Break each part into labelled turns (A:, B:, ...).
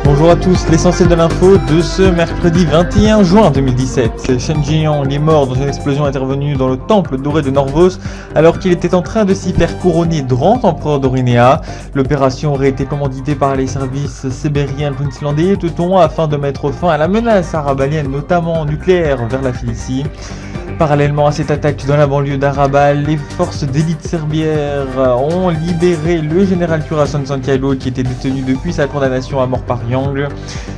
A: Bonjour à tous, l'essentiel de l'info de ce mercredi 21 juin 2017. Shen Jian est mort dans une explosion intervenue dans le temple doré de Norvos alors qu'il était en train de s'y faire couronner grand empereur d'Orinéa. L'opération aurait été commanditée par les services sibériens queenslandais afin de mettre fin à la menace arabalienne, notamment nucléaire, vers la Félicie. Parallèlement à cette attaque dans la banlieue d'Arabal, les forces d'élite serbières ont libéré le général Curaçao Santiago qui était détenu depuis sa condamnation à mort par Yang.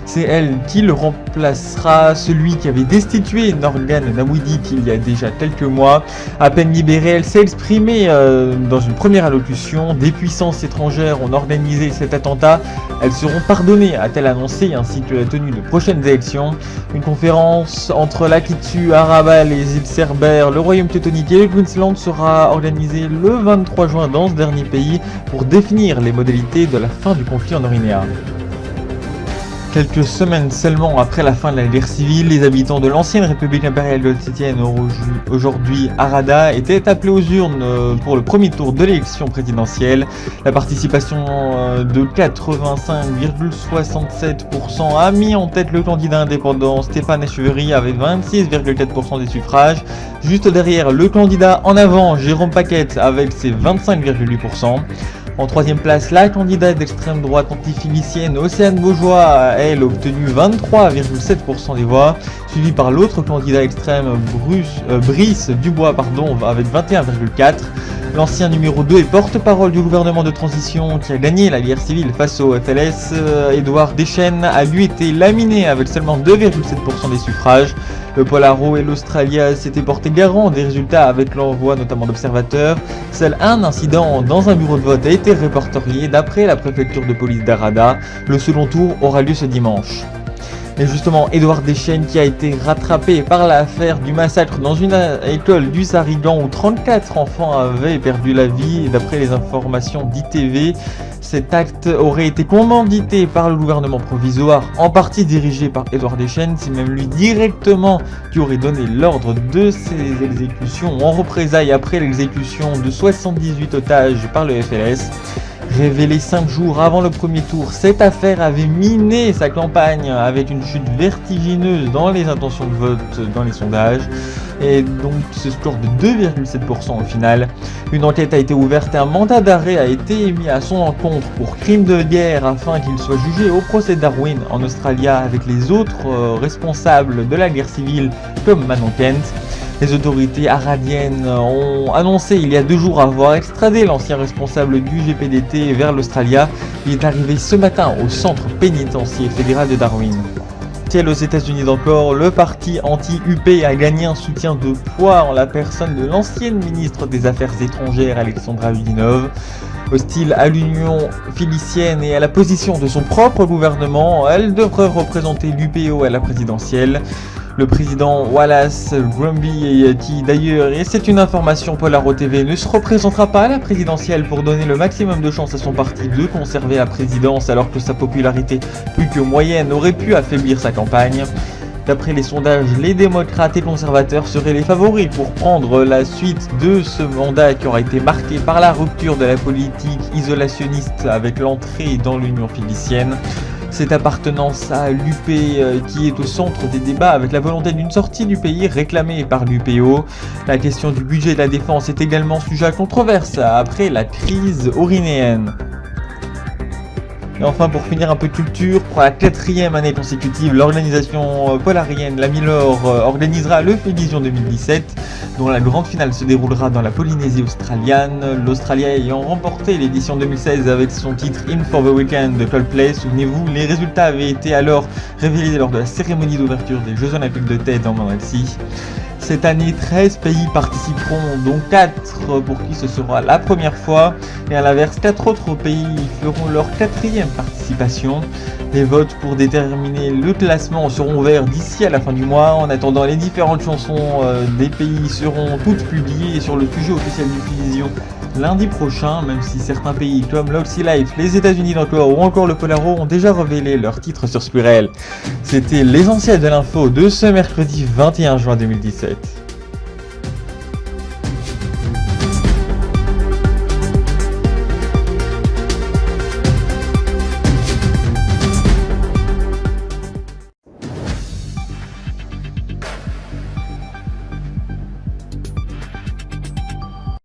A: C'est elle qui le remplacera, celui qui avait destitué Norgan Nawidit il y a déjà quelques mois. À peine libérée, elle s'est exprimée dans une première allocution. Des puissances étrangères ont organisé cet attentat. Elles seront pardonnées, a-t-elle annoncé, ainsi que la tenue de prochaines élections. Une conférence entre l'Akitsu, Arabal et les îles Cerbère, le royaume teutonique et le Queensland sera organisée le 23 juin dans ce dernier pays pour définir les modalités de la fin du conflit en Orinéa. Quelques semaines seulement après la fin de la guerre civile, les habitants de l'ancienne République impériale de Tchétchène, aujourd'hui Harada, étaient appelés aux urnes pour le premier tour de l'élection présidentielle. La participation de 85,67% a mis en tête le candidat indépendant Stéphane Echeverry avec 26,4% des suffrages. Juste derrière, le candidat en avant, Jérôme Paquette, avec ses 25,8%. En troisième place, la candidate d'extrême droite anti-philicienne Océane Beaujois, elle, a obtenu 23,7% des voix, suivie par l'autre candidat extrême Brice Dubois avec 21,4%. L'ancien numéro 2 et porte-parole du gouvernement de transition qui a gagné la guerre civile face au FLS, Édouard Deschênes, a lui été laminé avec seulement 2,7% des suffrages. Le Polaro et l'Australia s'étaient portés garants des résultats avec l'envoi notamment d'observateurs. Seul un incident dans un bureau de vote a été répertorié d'après la préfecture de police d'Harada. Le second tour aura lieu ce dimanche. Et justement, Édouard Deschênes qui a été rattrapé par l'affaire du massacre dans une école du Sarigan où 34 enfants avaient perdu la vie. D'après les informations d'ITV, cet acte aurait été commandité par le gouvernement provisoire, en partie dirigé par Édouard Deschênes. C'est même lui directement qui aurait donné l'ordre de ces exécutions en représailles après l'exécution de 78 otages par le FLS. Révélé 5 jours avant le premier tour, cette affaire avait miné sa campagne avec une chute vertigineuse dans les intentions de vote dans les sondages. Et donc ce score de 2,7% au final. Une enquête a été ouverte et un mandat d'arrêt a été émis à son encontre pour crime de guerre afin qu'il soit jugé au procès Darwin en Australie avec les autres responsables de la guerre civile comme Manon Kent. Les autorités aradiennes ont annoncé il y a 2 jours avoir extradé l'ancien responsable du GPDT vers l'Australie. Il est arrivé ce matin au centre pénitentiaire fédéral de Darwin. Aux États-Unis encore, le parti anti-UP a gagné un soutien de poids en la personne de l'ancienne ministre des Affaires étrangères Alexandra Udinov. Hostile à l'Union philicienne et à la position de son propre gouvernement, elle devrait représenter l'UPO à la présidentielle. Le président Wallace Grumby, qui d'ailleurs, et c'est une information Polaro TV, ne se représentera pas à la présidentielle pour donner le maximum de chance à son parti de conserver la présidence alors que sa popularité plus que moyenne aurait pu affaiblir sa campagne. D'après les sondages, les démocrates et conservateurs seraient les favoris pour prendre la suite de ce mandat qui aura été marqué par la rupture de la politique isolationniste avec l'entrée dans l'Union philicienne. Cette appartenance à l'UP qui est au centre des débats avec la volonté d'une sortie du pays réclamée par l'UPO. La question du budget de la défense est également sujet à controverse après la crise orinéenne. Et enfin, pour finir, un peu de culture. Pour la 4e année consécutive, l'organisation polarienne, la Milor, organisera le Félision 2017, dont la grande finale se déroulera dans la Polynésie australienne. L'Australie ayant remporté l'édition 2016 avec son titre In for the Weekend de Coldplay. Souvenez-vous, les résultats avaient été alors révélés lors de la cérémonie d'ouverture des Jeux Olympiques de Ted en Malaisie. Cette année, 13 pays participeront, dont 4 pour qui ce sera la première fois, et à l'inverse, 4 autres pays feront leur 4e participation. Les votes pour déterminer le classement seront ouverts d'ici à la fin du mois. En attendant, les différentes chansons des pays seront toutes publiées sur le sujet officiel du Félision lundi prochain, même si certains pays comme l'Oxy Life, les États-Unis d'encore ou encore le Polaro ont déjà révélé leurs titres sur Squirrel. C'était l'essentiel de l'info de ce mercredi 21 juin 2017.